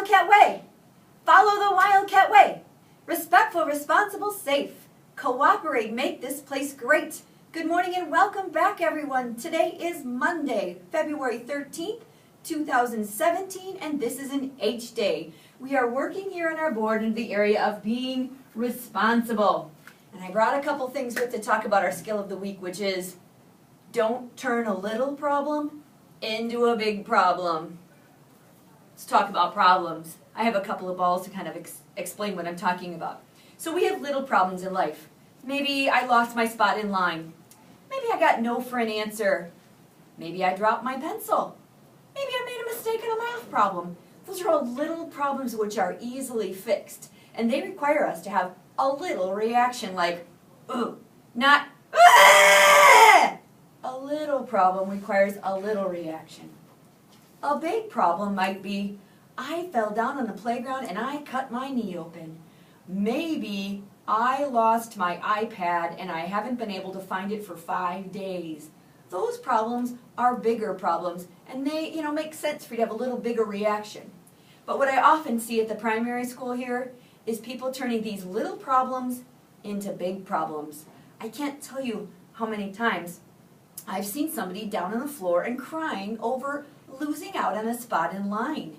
Wildcat Way. Follow the Wildcat Way. Respectful, responsible, safe. Cooperate, make this place great. Good morning and welcome back, everyone. Today is Monday, February 13th, 2017, and this is an H day. We are working here on our board in the area of being responsible. And I brought a couple things with to talk about our skill of the week, which is don't turn a little problem into a big problem. Let's talk about problems. I have a couple of balls to kind of explain what I'm talking about. So we have little problems in life. Maybe I lost my spot in line. Maybe I got no for an answer. Maybe I dropped my pencil. Maybe I made a mistake in a math problem. Those are all little problems which are easily fixed. And they require us to have a little reaction like, ooh, not, ah! A little problem requires a little reaction. A big problem might be, I fell down on the playground and I cut my knee open. Maybe I lost my iPad and I haven't been able to find it for 5 days. Those problems are bigger problems and they, make sense for you to have a little bigger reaction. But what I often see at the primary school here is people turning these little problems into big problems. I can't tell you how many times I've seen somebody down on the floor and crying over losing out on a spot in line.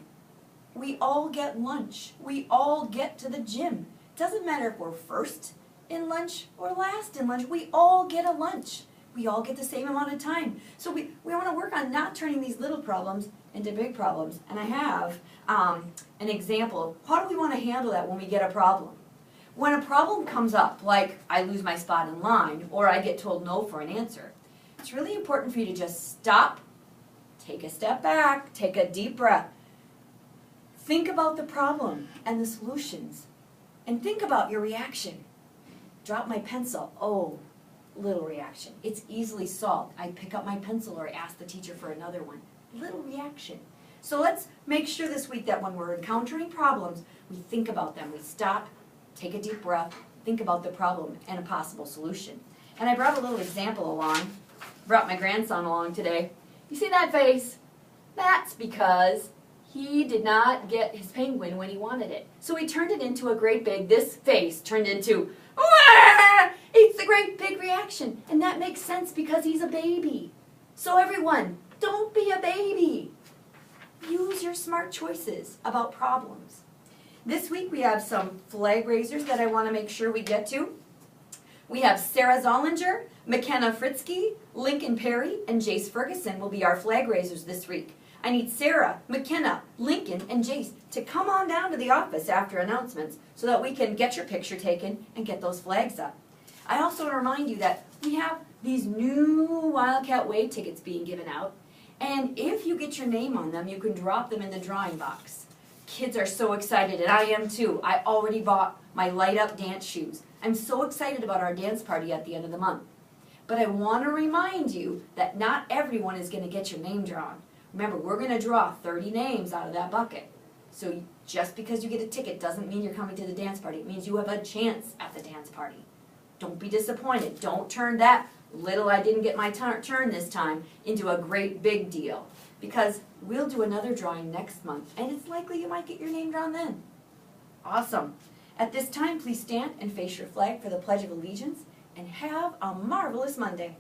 We all get lunch. We all get to the gym. Doesn't matter if we're first in lunch or last in lunch. We all get a lunch. We all get the same amount of time. So we want to work on not turning these little problems into big problems. And I have an example. How do we want to handle that when we get a problem? When a problem comes up, like I lose my spot in line or I get told no for an answer, it's really important for you to just stop, take a step back, take a deep breath. Think about the problem and the solutions. And think about your reaction. Drop my pencil. Oh, little reaction. It's easily solved. I pick up my pencil or I ask the teacher for another one. Little reaction. So let's make sure this week that when we're encountering problems, we think about them. We stop, take a deep breath, think about the problem and a possible solution. And I brought a little example along. Brought my grandson along today. You see that face? That's because he did not get his penguin when he wanted it. So he turned it into a great big, this face turned into, Wah! It's a great big reaction. And that makes sense because he's a baby. So everyone, don't be a baby. Use your smart choices about problems. This week we have some flag raisers that I want to make sure we get to. We have Sarah Zollinger, McKenna Fritzke, Lincoln Perry, and Jace Ferguson will be our flag raisers this week. I need Sarah, McKenna, Lincoln, and Jace to come on down to the office after announcements so that we can get your picture taken and get those flags up. I also want to remind you that we have these new Wildcat Way tickets being given out, and if you get your name on them, you can drop them in the drawing box. Kids are so excited, and I am too. I already bought my light-up dance shoes. I'm so excited about our dance party at the end of the month. But I want to remind you that not everyone is going to get your name drawn. Remember, we're going to draw 30 names out of that bucket. So just because you get a ticket doesn't mean you're coming to the dance party. It means you have a chance at the dance party. Don't be disappointed. Don't turn that little I didn't get my turn this time into a great big deal. Because we'll do another drawing next month, and it's likely you might get your name drawn then. Awesome. At this time, please stand and face your flag for the Pledge of Allegiance, and have a marvelous Monday.